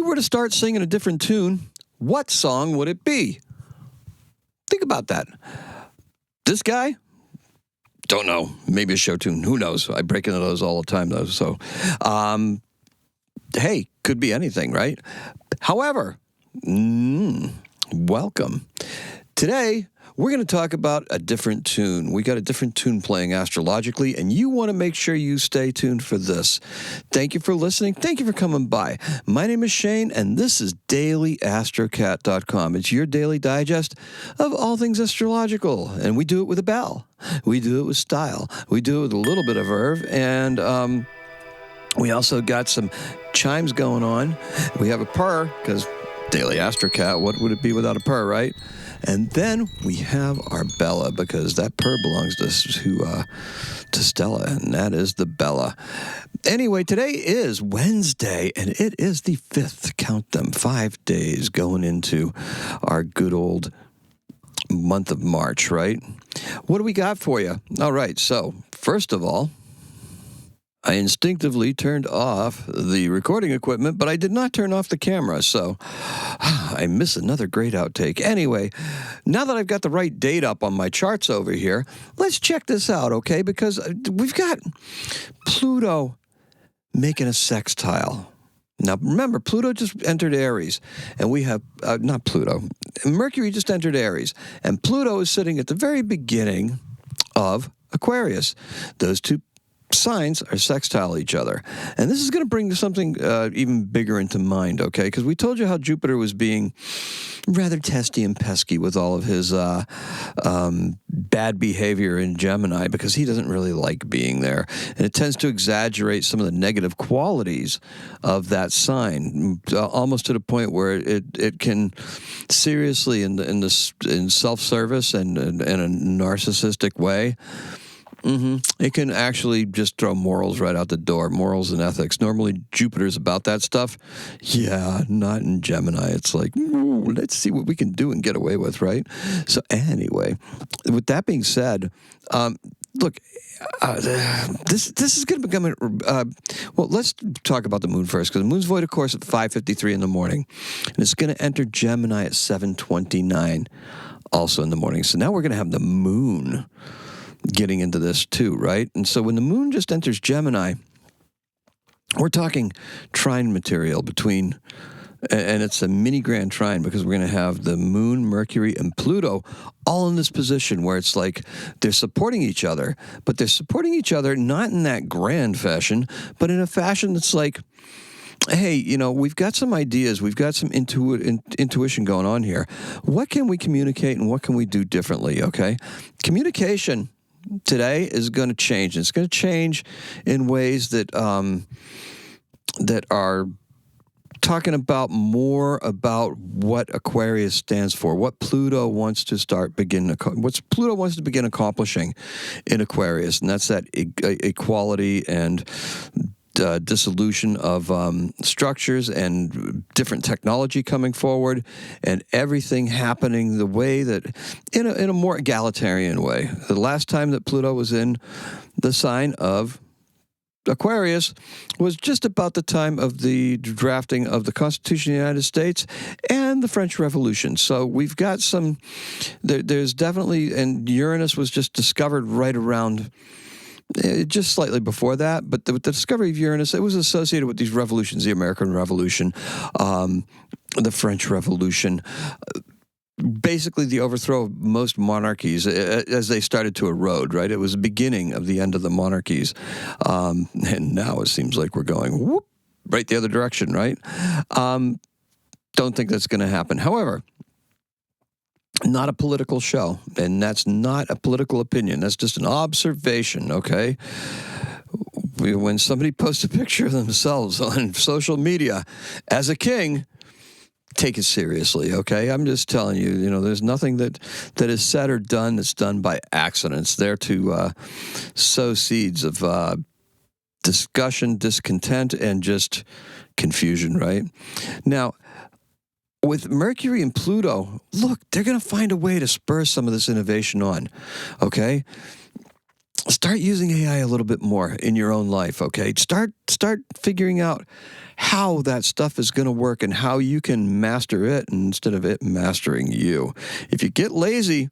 you were to start singing a different tune, what song would it be? Think about that. This guy? Don't know. Maybe a show tune. Who knows? I break into those all the time, though. So, hey, could be anything, right? However, welcome. Today, we're going to talk about a different tune. We got a different tune playing astrologically, and you want to make sure you stay tuned for this. Thank you for listening. Thank you for coming by. My name is Shane, and this is daily-astrocat.com. It's your daily digest of all things astrological, and we do it with a bell. We do it with style. We do it with a little bit of verve, and we also got some chimes going on. We have a purr, because Daily Astrocat, what would it be without a purr, right? And then we have our Bella, because that purr belongs to Stella, and that is the Bella. Anyway, today is Wednesday, and it is the 5th, count them, 5 days going into our good old month of March, right? What do we got for you? All right, so first of all, I instinctively turned off the recording equipment, but I did not turn off the camera, so I miss another great outtake. Anyway, now that I've got the right date up on my charts over here, let's check this out, okay? Because we've got Pluto making a sextile. Now, remember, Pluto just entered Aries, and we have, not Pluto, Mercury just entered Aries, and Pluto is sitting at the very beginning of Aquarius. Those two signs are sextile each other. And this is going to bring something even bigger into mind, okay? Because we told you how Jupiter was being rather testy and pesky with all of his bad behavior in Gemini, because he doesn't really like being there. And it tends to exaggerate some of the negative qualities of that sign, almost to the point where it can seriously, in self-service and in a narcissistic way, it can actually just throw morals right out the door, morals and ethics. Normally, Jupiter's about that stuff. Yeah, not in Gemini. It's like, let's see what we can do and get away with, right? So anyway, with that being said, look, this is going to become well, let's talk about the moon first, because the moon's void, of course, at 5:53 in the morning, and it's going to enter Gemini at 7:29 also in the morning. So now we're going to have the moon getting into this too, right? And so when the moon just enters Gemini, we're talking trine material between, and it's a mini grand trine, because we're going to have the moon, Mercury, and Pluto all in this position where it's like they're supporting each other, but they're supporting each other not in that grand fashion, but in a fashion that's like, hey, we've got some ideas, we've got some intuition going on here. What can we communicate and what can we do differently, okay? Communication today is going to change. It's going to change in ways that that are talking about more about what Aquarius stands for, what Pluto wants to begin accomplishing in Aquarius, and that's that equality and dissolution of structures and different technology coming forward, and everything happening the way that in a more egalitarian way. The last time that Pluto was in the sign of Aquarius was just about the time of the drafting of the Constitution of the United States and the French Revolution. So we've got there's definitely, and Uranus was just discovered right around just slightly before that, but with the discovery of Uranus, it was associated with these revolutions, the American Revolution, the French Revolution, basically the overthrow of most monarchies as they started to erode, right? It was the beginning of the end of the monarchies. And now it seems like we're going right the other direction, right? Don't think that's going to happen. However, not a political show, and that's not a political opinion. That's just an observation, okay? When somebody posts a picture of themselves on social media as a king, take it seriously, okay? I'm just telling you, there's nothing that is said or done that's done by accident. It's there to sow seeds of discussion, discontent, and just confusion, right? Now, with Mercury and Pluto, look, they're going to find a way to spur some of this innovation on, okay? start using AI a little bit more in your own life, okay? Start figuring out how that stuff is going to work and how you can master it instead of it mastering you. If you get lazy,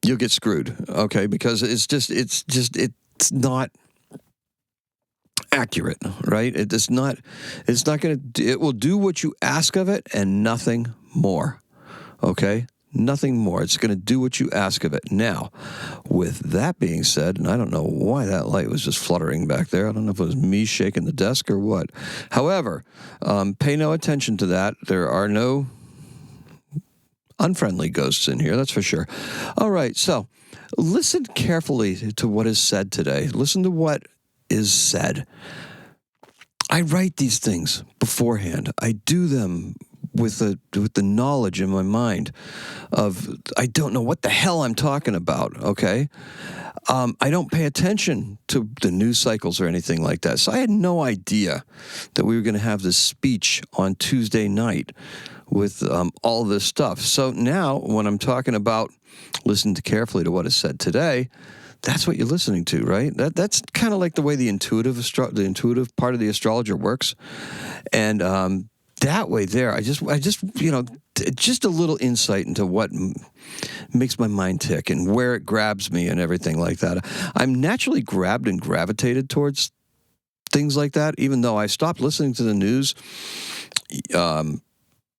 you'll get screwed, okay? Because it's not accurate, right? It's not going to, it will do what you ask of it and nothing more, okay? Nothing more. It's going to do what you ask of it. Now, with that being said, and I don't know why that light was just fluttering back there. I don't know if it was me shaking the desk or what. However, pay no attention to that. There are no unfriendly ghosts in here, that's for sure. All right, so listen carefully to what is said today. Listen to what is said. I write these things beforehand. I do them with the knowledge in my mind of I don't know what the hell I'm talking about, okay? I don't pay attention to the news cycles or anything like that. So I had no idea that we were going to have this speech on Tuesday night with all this stuff. So now when I'm talking about listen carefully to what is said today, that's what you're listening to, right? That's kind of like the way the intuitive part of the astrologer works. And that way there, I just just a little insight into what makes my mind tick and where it grabs me and everything like that. I'm naturally grabbed and gravitated towards things like that, even though I stopped listening to the news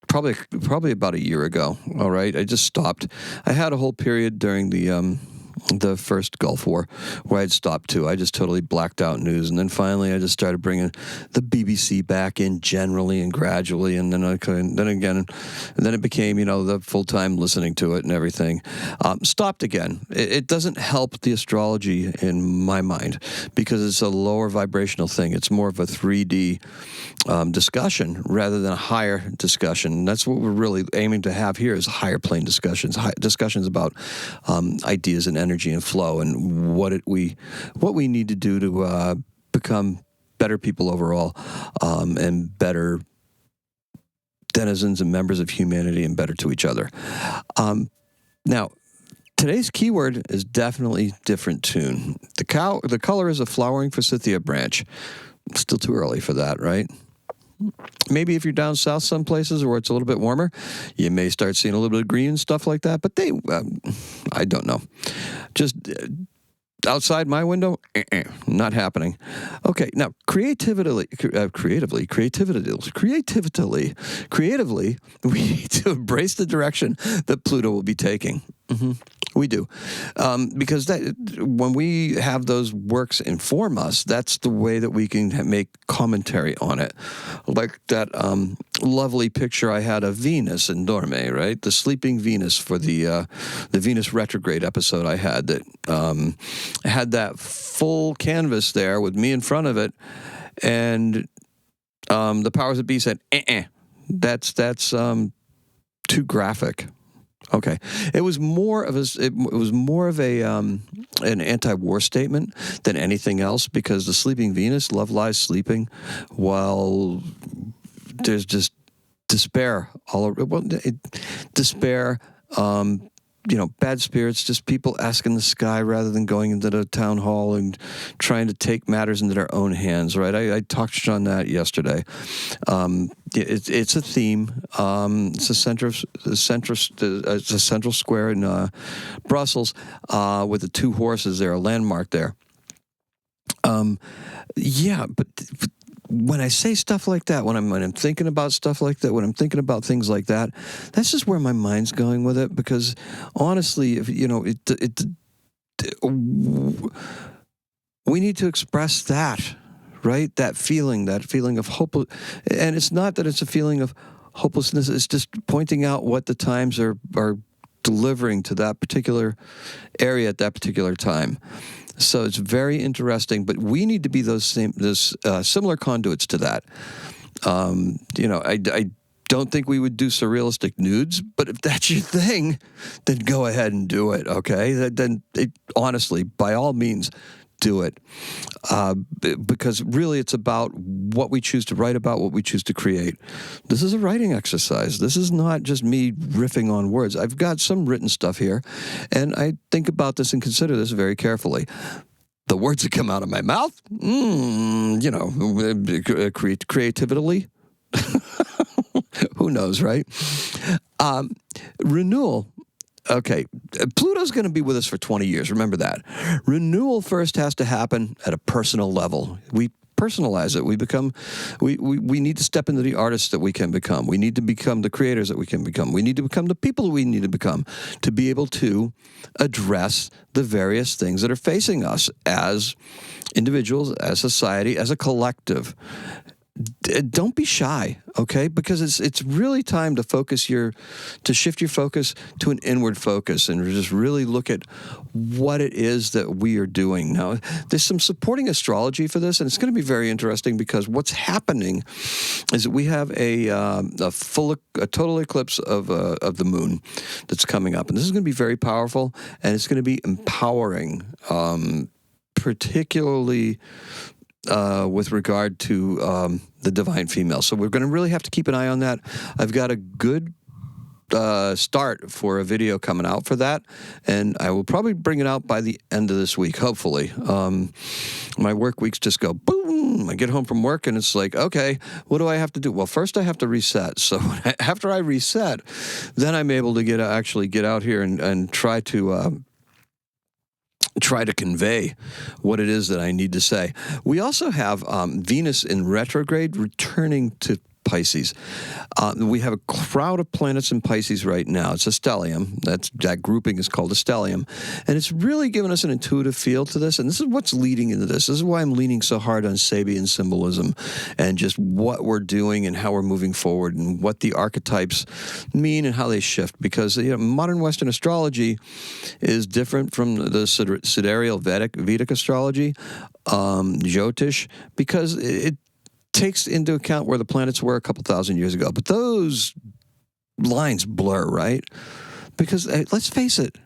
probably about a year ago. All right, I just stopped. I had a whole period during the first Gulf War where I'd stopped too. I just totally blacked out news, and then finally I just started bringing the BBC back in generally and gradually, and then it became the full-time listening to it and everything. Stopped again. It doesn't help the astrology in my mind because it's a lower vibrational thing. It's more of a 3D discussion rather than a higher discussion. And that's what we're really aiming to have here is higher plane discussions about ideas and energy and flow and what we need to do to become better people overall and better denizens and members of humanity and better to each other. Now, today's keyword is definitely different tune. The color is a flowering forsythia branch. Still too early for that, right? Maybe if you're down south some places where it's a little bit warmer, you may start seeing a little bit of green and stuff like that. But I don't know. Just outside my window, not happening. Okay, now creatively, we need to embrace the direction that Pluto will be taking. Mm-hmm. We do. Because when we have those works inform us, that's the way that we can make commentary on it. Like that lovely picture I had of Venus in Dorme, right? The sleeping Venus for the Venus retrograde episode I had that had that full canvas there with me in front of it. And the powers that be said, that's too graphic. Okay, it was more of an anti-war statement than anything else because the sleeping Venus, love lies sleeping, while there's just despair all over. Well, despair. Bad spirits, just people asking the sky rather than going into the town hall and trying to take matters into their own hands, right? I touched on that yesterday. It's a theme. It's a central square in Brussels with the two horses there, a landmark there. But when I say stuff like that, when I'm thinking about stuff like that, when I'm thinking about things like that, that's just where my mind's going with it. Because honestly, if we need to express that, right? That feeling of hope, and it's not that it's a feeling of hopelessness. It's just pointing out what the times are delivering to that particular area at that particular time. So it's very interesting, but we need to be those similar conduits to that. I don't think we would do surrealistic nudes, but if that's your thing, then go ahead and do it, okay? Honestly, by all means, do it. Because really it's about what we choose to write about, what we choose to create. This is a writing exercise. This is not just me riffing on words. I've got some written stuff here, and I think about this and consider this very carefully. The words that come out of my mouth, creatively. Who knows, right? Renewal. Okay, Pluto's going to be with us for 20 years. Remember that. Renewal first has to happen at a personal level. We personalize it. We need to step into the artists that we can become. We need to become the creators that we can become. We need to become the people that we need to become to be able to address the various things that are facing us as individuals, as society, as a collective. Don't be shy, okay? Because it's really time to shift your focus to an inward focus and just really look at what it is that we are doing. Now, there's some supporting astrology for this, and it's going to be very interesting because what's happening is that we have a total eclipse of the moon that's coming up, and this is going to be very powerful, and it's going to be empowering, particularly with regard to the divine female. So we're going to really have to keep an eye on that. I've got a good start for a video coming out for that, and I will probably bring it out by the end of this week, hopefully. My work weeks just go boom. I get home from work, and it's like, okay, what do I have to do? Well, first I have to reset. So after I reset, then I'm able to get out here and try to convey what it is that I need to say. We also have Venus in retrograde returning to Pisces. We have a crowd of planets in Pisces right now. It's a stellium. That grouping is called a stellium. And it's really given us an intuitive feel to this. And this is what's leading into this. This is why I'm leaning so hard on Sabian symbolism and just what we're doing and how we're moving forward and what the archetypes mean and how they shift. Because modern Western astrology is different from the sidereal Vedic astrology, Jyotish, because it takes into account where the planets were a couple thousand years ago. But those lines blur, right? Because let's face it,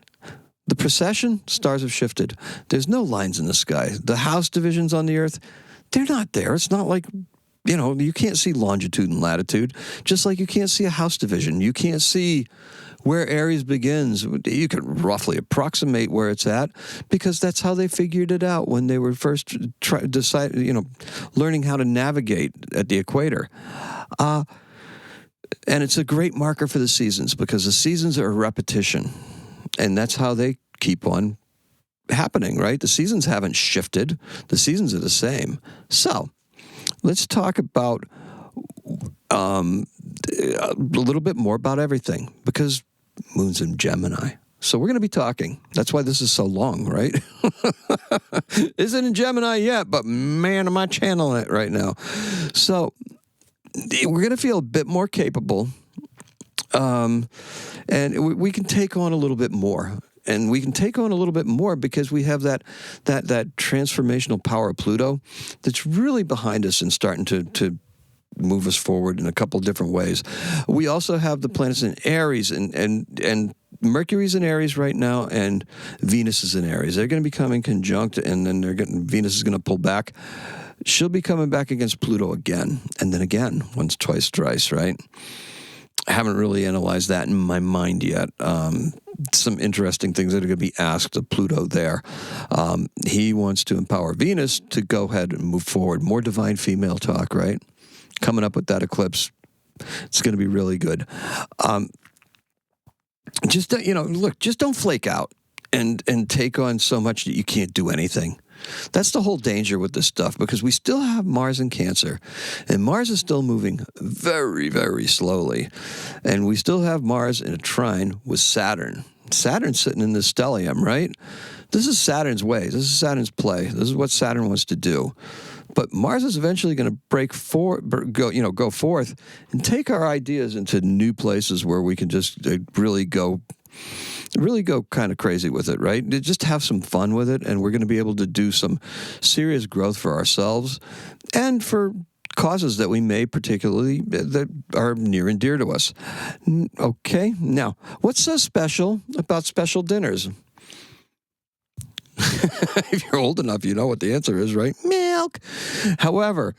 the precession, stars have shifted. There's no lines in the sky. The house divisions on the earth, they're not there. It's not like, you can't see longitude and latitude, just like you can't see a house division. You can't see where Aries begins. You can roughly approximate where it's at because that's how they figured it out when they were first learning how to navigate at the equator. And it's a great marker for the seasons because the seasons are a repetition, and that's how they keep on happening, right? The seasons haven't shifted. The seasons are the same. So let's talk about a little bit more about everything because Moon's in Gemini. So we're going to be talking. That's why this is so long, right? Isn't in Gemini yet, but man, am I channeling it right now. So we're going to feel a bit more capable, and we can take on a little bit more. And we can take on a little bit more because we have that transformational power of Pluto that's really behind us and starting to move us forward in a couple different ways. We also have the planets in Aries, and Mercury's in Aries right now, and Venus is in Aries. They're going to be coming conjunct, and then Venus is going to pull back. She'll be coming back against Pluto again, and then again, once, twice, thrice, right? I haven't really analyzed that in my mind yet. Some interesting things that are going to be asked of Pluto there. He wants to empower Venus to go ahead and move forward. More divine female talk, right? Coming up with that eclipse. It's going to be really good. Just don't flake out and take on so much that you can't do anything. That's the whole danger with this stuff because we still have Mars in Cancer, and Mars is still moving very, very slowly. And we still have Mars in a trine with Saturn. Saturn's sitting in this stellium, right? This is Saturn's way. This is Saturn's play. This is what Saturn wants to do. But Mars is eventually going to go forth and take our ideas into new places where we can just really go kind of crazy with it, right? Just have some fun with it, and we're going to be able to do some serious growth for ourselves and for causes that we may particularly, that are near and dear to us. Okay, now, what's so special about special dinners? If you're old enough, you know what the answer is, right? Milk. However,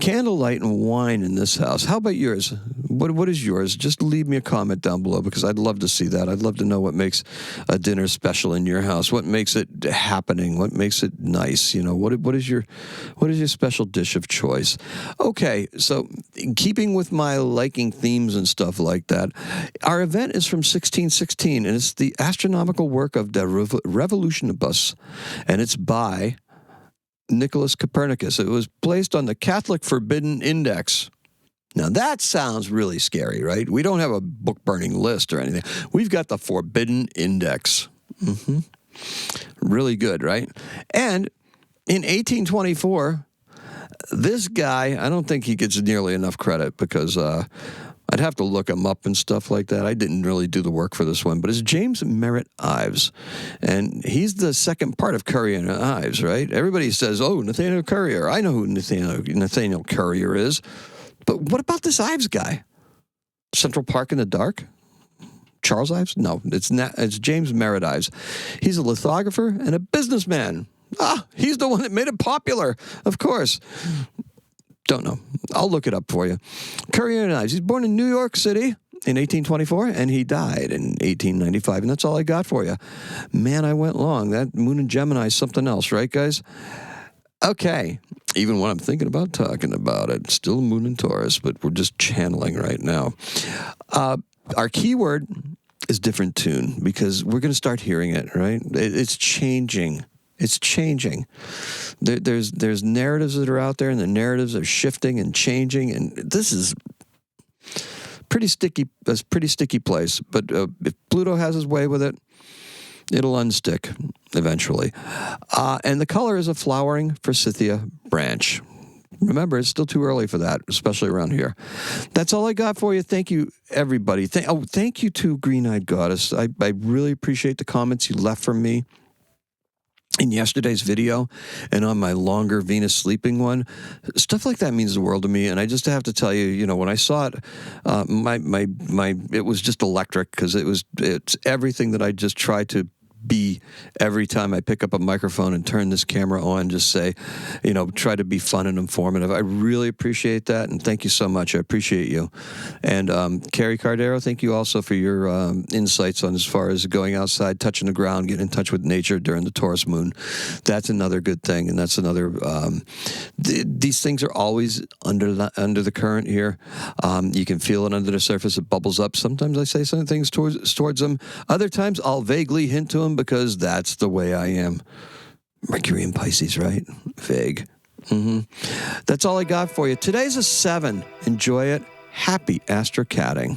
candlelight and wine in this house. How about yours? What is yours? Just leave me a comment down below because I'd love to see that. I'd love to know what makes a dinner special in your house. What makes it happening? What makes it nice? You know, what is your special dish of choice? Okay, so in keeping with my liking themes and stuff like that, our event is from 1616, and it's the astronomical work of De Revolutionibus, and it's by Nicholas Copernicus. It was placed on the Catholic Forbidden Index. Now, that sounds really scary, right? We don't have a book-burning list or anything. We've got the Forbidden Index. Really good, right? And in 1824, this guy, I don't think he gets nearly enough credit because I'd have to look him up and stuff like that. I didn't really do the work for this one, but it's James Merritt Ives. And he's the second part of Currier and Ives, right? Everybody says, oh, Nathaniel Currier. I know who Nathaniel Currier is. But what about this Ives guy? Central Park in the Dark? Charles Ives? No, it's James Merritt Ives. He's a lithographer and a businessman. He's the one that made it popular, of course. Don't know. I'll look it up for you. Currier and Ives. He's born in New York City in 1824, and he died in 1895, and that's all I got for you. Man, I went long. That Moon in Gemini is something else, right, guys? Okay. Even when I'm thinking about talking about it, still Moon in Taurus, but we're just channeling right now. Our keyword is different tune because we're going to start hearing it, right? It's changing. It's changing. There's narratives that are out there, and the narratives are shifting and changing, and this is pretty sticky. A pretty sticky place. But if Pluto has his way with it, it'll unstick eventually. And the color is a flowering forsythia branch. Remember, it's still too early for that, especially around here. That's all I got for you. Thank you, everybody. Thank you to Green-Eyed Goddess. I really appreciate the comments you left from me in yesterday's video and on my longer Venus sleeping one. Stuff like that means the world to me, and I just have to tell you, you know, when I saw it, it was just electric because it's everything that I just try to be every time I pick up a microphone and turn this camera on, just say, you know, try to be fun and informative. I really appreciate that, and thank you so much. I appreciate you. And Carrie Cardero, thank you also for your insights on as far as going outside, touching the ground, getting in touch with nature during the Taurus moon. That's another good thing, and that's another... these things are always under the current here. You can feel it under the surface. It bubbles up. Sometimes I say some things towards them. Other times I'll vaguely hint to them because that's the way I am. Mercury in Pisces, right? Vague. That's all I got for you. Today's a 7. Enjoy it. Happy astrocatting.